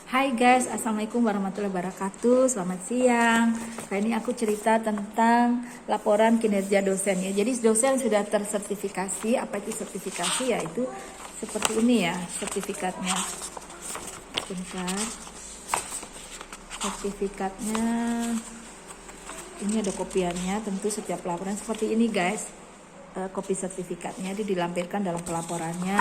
Hai guys, assalamualaikum warahmatullahi wabarakatuh. Selamat siang. Kali ini aku cerita tentang laporan kinerja dosen ya. Jadi dosen sudah tersertifikasi. Apa itu sertifikasi? Yaitu seperti ini ya sertifikatnya. Bentar. Sertifikatnya. Ini ada kopiannya. Tentu setiap laporan seperti ini guys. Kopi sertifikatnya itu dilampirkan dalam pelaporannya.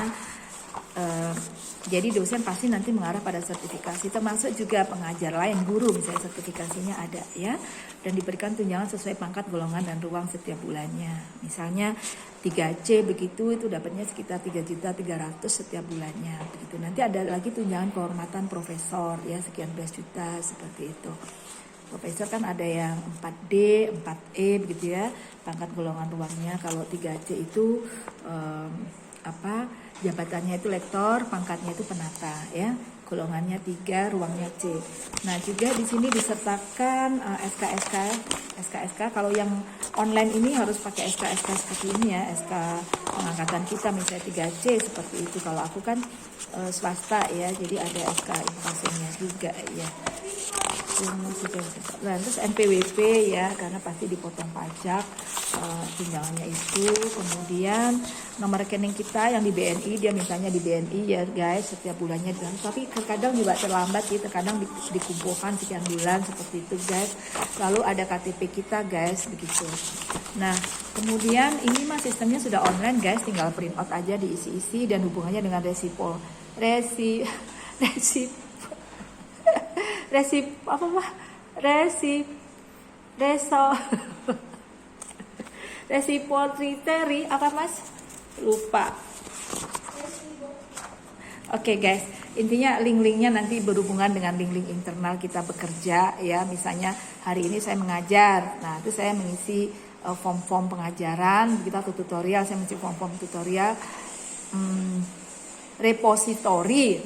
Jadi dosen pasti nanti mengarah pada sertifikasi, termasuk juga pengajar lain, guru misalnya sertifikasinya ada ya, dan diberikan tunjangan sesuai pangkat, golongan, dan ruang setiap bulannya. Misalnya 3C begitu, itu dapatnya sekitar 3.300.000 setiap bulannya begitu. Nanti ada lagi tunjangan kehormatan profesor ya, sekian belas juta seperti itu. Profesor kan ada yang 4D, 4E begitu ya, pangkat, golongan, ruangnya. Kalau 3C itu jabatannya itu lektor, pangkatnya itu penata ya, golongannya 3, ruangnya C. Nah juga di sini disertakan SK. Kalau yang online ini harus pakai SK seperti ini ya, SK pengangkatan kita misalnya 3C seperti itu. Kalau aku kan swasta ya, jadi ada SK inflasinya juga ya. Nah, terus NPWP ya, karena pasti dipotong pajak tunjangannya itu. Kemudian nomor rekening kita yang di BNI, dia mintanya di BNI ya guys, setiap bulannya. Tapi terkadang juga terlambat ya, terkadang dikumpulkan sekian bulan seperti itu guys. Lalu ada KTP kita guys, begitu. Nah kemudian ini mah sistemnya sudah online guys, tinggal print out aja, diisi-isi, dan hubungannya dengan reso resipository apa mas? Lupa. Oke guys, intinya link-linknya nanti berhubungan dengan link-link internal kita bekerja ya. Misalnya hari ini saya mengajar, nah itu saya mengisi form-form pengajaran, kita tutorial, saya mengisi form-form tutorial. Repositori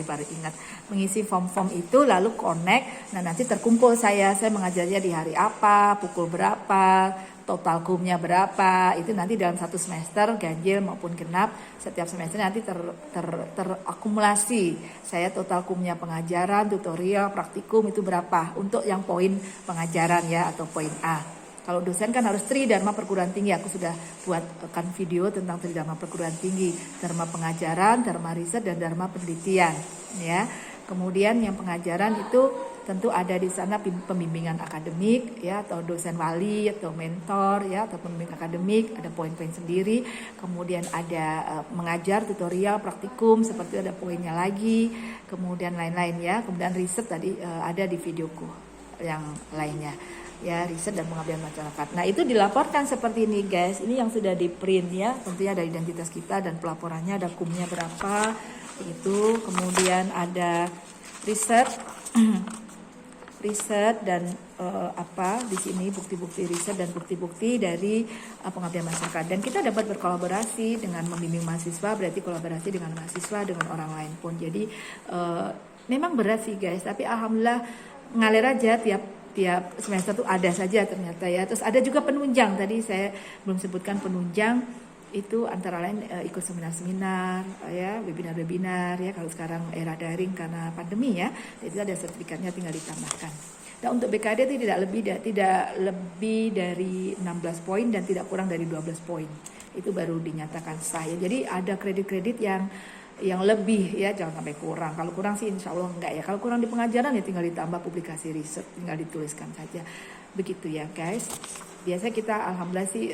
baru ingat, mengisi form-form itu lalu connect. Nah nanti terkumpul saya mengajarnya di hari apa, pukul berapa, total kumnya berapa. Itu nanti dalam satu semester ganjil maupun genap, setiap semester nanti terakumulasi saya total kumnya pengajaran, tutorial, praktikum itu berapa untuk yang poin pengajaran ya, atau poin A. Kalau dosen kan harus Tridharma perguruan tinggi. Aku sudah buatkan video tentang Tridharma perguruan tinggi, dharma pengajaran, dharma riset, dan dharma penelitian ya. Kemudian yang pengajaran itu tentu ada di sana pembimbingan akademik ya, atau dosen wali atau mentor ya, atau pembimbing akademik, ada poin-poin sendiri. Kemudian ada mengajar, tutorial, praktikum, seperti ada poinnya lagi. Kemudian lain-lain ya. Kemudian riset tadi ada di videoku yang lainnya ya, riset dan pengabdian masyarakat. Nah itu dilaporkan seperti ini guys. Ini yang sudah di print ya, tentunya ada identitas kita dan pelaporannya, ada kumnya berapa itu. Kemudian ada riset dan di sini bukti-bukti riset dan bukti-bukti dari pengabdian masyarakat. Dan kita dapat berkolaborasi dengan membimbing mahasiswa, berarti kolaborasi dengan mahasiswa, dengan orang lain pun. Jadi memang berat sih guys, tapi alhamdulillah ngalir aja, tiap semester tuh ada saja ternyata ya. Terus ada juga penunjang, tadi saya belum sebutkan penunjang itu antara lain ikut seminar-seminar ya, webinar ya. Kalau sekarang era daring karena pandemi ya, itu ada sertifikatnya, tinggal ditambahkan. Nah untuk BKD itu tidak lebih dari 16 poin dan tidak kurang dari 12 poin. Itu baru dinyatakan sah ya. Jadi ada kredit-kredit yang lebih ya, jangan sampai kurang. Kalau kurang sih insya Allah enggak ya. Kalau kurang di pengajaran ya tinggal ditambah publikasi riset, tinggal dituliskan saja begitu ya guys. Biasanya kita alhamdulillah sih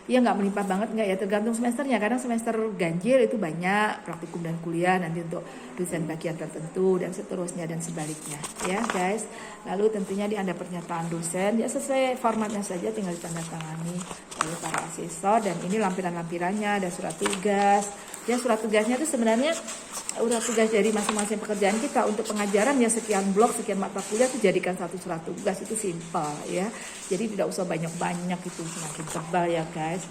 ya nggak melimpah banget enggak ya, tergantung semesternya. Kadang semester ganjil itu banyak praktikum dan kuliah nanti untuk dosen bagian tertentu dan seterusnya dan sebaliknya ya guys. Lalu tentunya ada pernyataan dosen ya, sesuai formatnya saja, tinggal ditandatangani oleh para asesor. Dan ini lampiran-lampirannya, ada surat tugas ya. Surat tugasnya itu sebenarnya surat tugas dari masing-masing pekerjaan kita. Untuk pengajaran ya sekian blok, sekian mata kuliah itu jadikan satu surat tugas, itu simpel ya. Jadi tidak usah banyak-banyak, itu semakin tebal ya guys.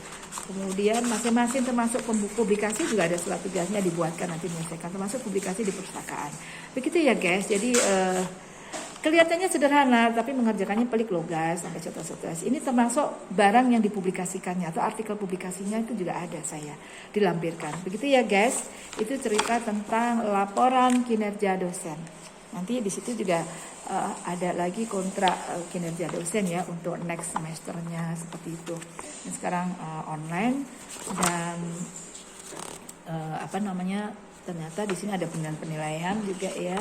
Kemudian masing-masing termasuk publikasi juga ada surat tugasnya dibuatkan, nanti menyelesaikan, termasuk publikasi di perpustakaan. Begitu ya guys. Jadi Kelihatannya sederhana, tapi mengerjakannya pelik loh guys, sampai stres. Ini termasuk barang yang dipublikasikannya atau artikel publikasinya itu juga ada saya dilampirkan. Begitu ya guys, itu cerita tentang laporan kinerja dosen. Nanti di situ juga ada lagi kontrak kinerja dosen ya untuk next semesternya seperti itu. Dan sekarang online dan ternyata di sini ada penilaian juga ya.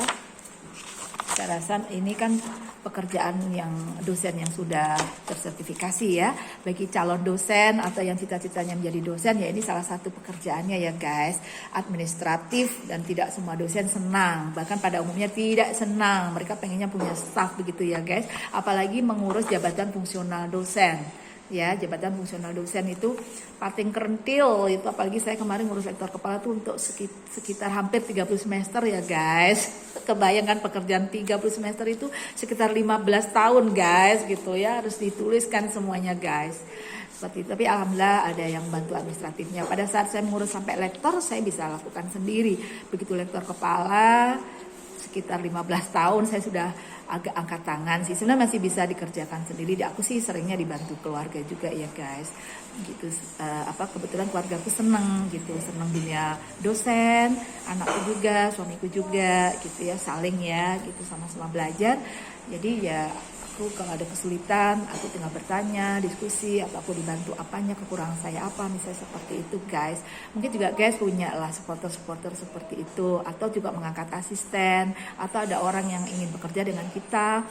Saya rasa ini kan pekerjaan yang dosen yang sudah tersertifikasi ya. Bagi calon dosen atau yang cita-citanya menjadi dosen ya, ini salah satu pekerjaannya ya guys. Administratif, dan tidak semua dosen senang. Bahkan pada umumnya tidak senang. Mereka pengennya punya staff begitu ya guys. Apalagi mengurus jabatan fungsional dosen. Ya, jabatan fungsional dosen itu pating kerentil itu, apalagi saya kemarin ngurus lektor kepala tuh untuk sekitar hampir 30 semester ya guys. Kebayangkan pekerjaan 30 semester itu sekitar 15 tahun guys gitu ya, harus dituliskan semuanya guys. Seperti itu. Tapi alhamdulillah ada yang bantu administratifnya. Pada saat saya mengurus sampai lektor, saya bisa lakukan sendiri. Begitu lektor kepala sekitar 15 tahun saya sudah agak angkat tangan sih. Sebenarnya masih bisa dikerjakan sendiri. Aku sih seringnya dibantu keluarga juga ya guys. Gitu kebetulan keluargaku seneng gitu, seneng dunia dosen, anakku juga, suamiku juga gitu ya, saling ya gitu, sama-sama belajar. Jadi ya kalau ada kesulitan, aku tinggal bertanya, diskusi, atau aku dibantu apanya, kekurangan saya apa, misalnya seperti itu guys. Mungkin juga guys punya lah supporter seperti itu, atau juga mengangkat asisten, atau ada orang yang ingin bekerja dengan kita,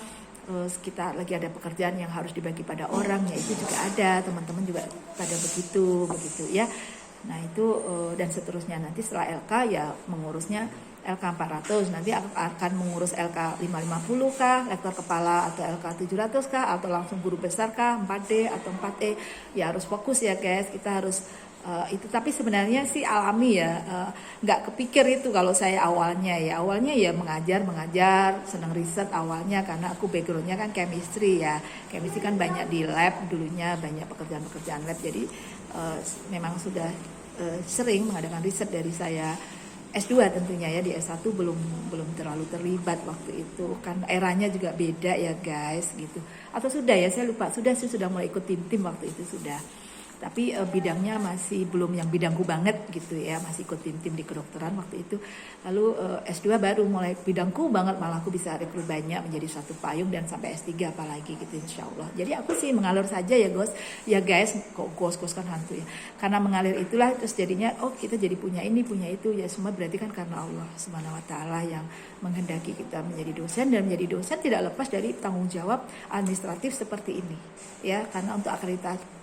kita lagi ada pekerjaan yang harus dibagi pada orang, ya itu juga ada, teman-teman juga pada begitu ya. Nah itu dan seterusnya, nanti setelah LK ya mengurusnya LK 400, nanti akan mengurus LK 550 kah, lektor kepala, atau LK 700 kah, atau langsung guru besar kah, 4D atau 4E. Ya harus fokus ya guys, kita harus itu. Tapi sebenarnya sih alami ya, nggak kepikir itu kalau saya awalnya ya mengajar, senang riset awalnya, karena aku backgroundnya kan chemistry ya. Chemistry kan banyak di lab dulunya, banyak pekerjaan lab, jadi memang sudah sering mengadakan riset dari saya S2 tentunya ya. Di S1 belum terlalu terlibat waktu itu, kan eranya juga beda ya guys gitu. Atau sudah ya, saya lupa, sudah mulai ikut tim waktu itu sudah. Tapi bidangnya masih belum yang bidangku banget gitu ya, masih ikut tim di kedokteran waktu itu. Lalu S2 baru mulai bidangku banget, malah aku bisa rekrut banyak menjadi satu payung, dan sampai S3 apalagi gitu insya Allah. Jadi aku sih mengalir saja ya guys, kok gos kan hantu ya. Karena mengalir itulah terus jadinya kita jadi punya ini punya itu ya, semua berarti kan karena Allah Subhanahu wa taala yang menghendaki kita menjadi dosen, dan menjadi dosen tidak lepas dari tanggung jawab administratif seperti ini ya, karena untuk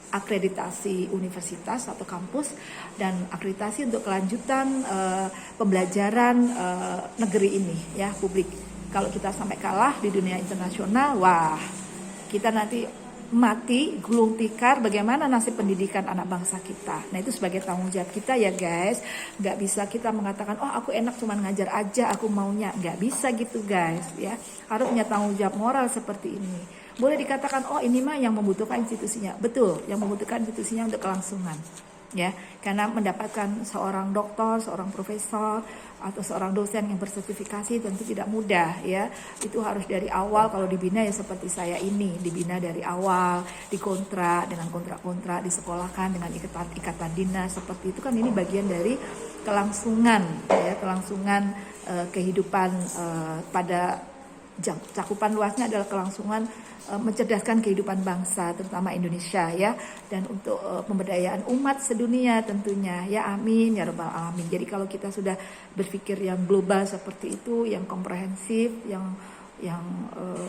akreditasi universitas atau kampus, dan akreditasi untuk kelanjutan pembelajaran negeri ini ya, publik. Kalau kita sampai kalah di dunia internasional, wah kita nanti mati gulung tikar, bagaimana nasib pendidikan anak bangsa kita. Nah itu sebagai tanggung jawab kita ya guys. Nggak bisa kita mengatakan aku enak cuman ngajar aja, aku maunya. Nggak bisa gitu guys ya, harus punya tanggung jawab moral seperti ini. Boleh dikatakan ini mah yang membutuhkan institusinya, betul, yang membutuhkan institusinya untuk kelangsungan ya, karena mendapatkan seorang doktor, seorang profesor, atau seorang dosen yang bersertifikasi tentu tidak mudah ya. Itu harus dari awal, kalau dibina ya seperti saya ini, dibina dari awal, dikontrak dengan kontrak-kontrak, disekolahkan dengan ikatan dinas, seperti itu kan. Ini bagian dari kelangsungan ya, kelangsungan kehidupan pada cakupan luasnya adalah kelangsungan mencerdaskan kehidupan bangsa, terutama Indonesia ya, dan untuk pemberdayaan umat sedunia tentunya ya, amin ya rabbal alamin. Jadi kalau kita sudah berpikir yang global seperti itu, yang komprehensif, yang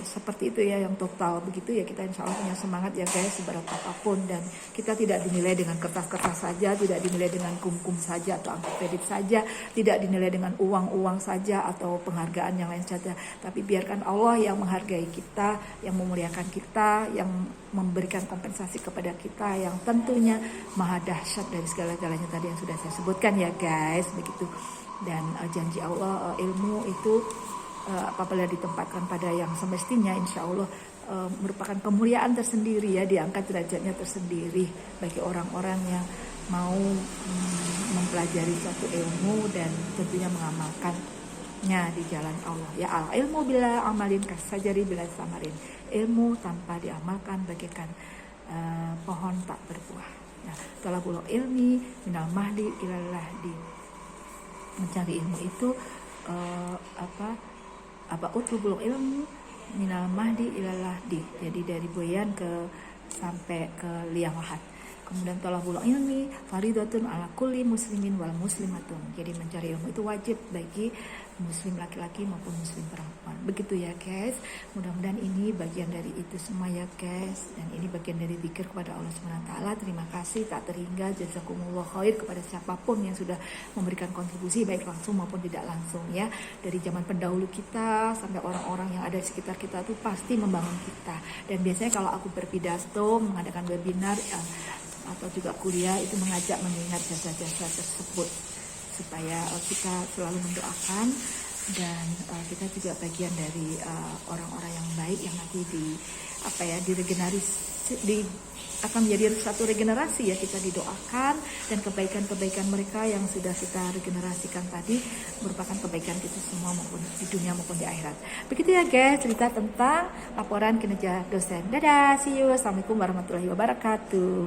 seperti itu ya, yang total begitu ya, kita insya Allah punya semangat ya guys, seberat apapun. Dan kita tidak dinilai dengan kertas-kertas saja, tidak dinilai dengan kum-kum saja atau angka kredit saja, tidak dinilai dengan uang-uang saja atau penghargaan yang lain saja, tapi biarkan Allah yang menghargai kita, yang memuliakan kita, yang memberikan kompensasi kepada kita, yang tentunya maha dahsyat dari segala-galanya tadi yang sudah saya sebutkan ya guys, begitu. Dan janji Allah, ilmu itu apabila ditempatkan pada yang semestinya, insya Allah merupakan kemuliaan tersendiri ya, diangkat derajatnya tersendiri bagi orang-orang yang mau mempelajari suatu ilmu dan tentunya mengamalkan berbuahnya di jalan Allah. Ya al ilmu bila amalin kasajari bila samarin. Ilmu tanpa diamalkan bagaikan pohon tak berbuah. Nah, talabul ilmi minal mahdi ilal lahdi. Mencari ilmu itu utlubul ilmu minal mahdi ilal lahdi. Jadi dari boyan ke sampai ke liang lahat. Kemudian thalabul ilmi faridatun ala kulli muslimin wal muslimatun. Jadi mencari ilmu itu wajib bagi muslim laki-laki maupun muslim perempuan. Begitu ya guys. Mudah-mudahan ini bagian dari itu semua ya guys. Dan ini bagian dari zikir kepada Allah SWT. Terima kasih tak terhingga, jazakumullah khair kepada siapapun yang sudah memberikan kontribusi baik langsung maupun tidak langsung ya. Dari zaman pendahulu kita sampai orang-orang yang ada di sekitar kita itu pasti membangun kita. Dan biasanya kalau aku berpidato mengadakan webinar atau juga kuliah itu mengajak mengingat jasa-jasa tersebut supaya kita selalu mendoakan dan kita juga bagian dari orang-orang yang baik yang nanti akan menjadi satu regenerasi ya. Kita didoakan dan kebaikan-kebaikan mereka yang sudah kita regenerasikan tadi merupakan kebaikan kita semua maupun di dunia maupun di akhirat. Begitu ya guys cerita tentang laporan kinerja dosen. Dadah, see you, assalamualaikum warahmatullahi wabarakatuh.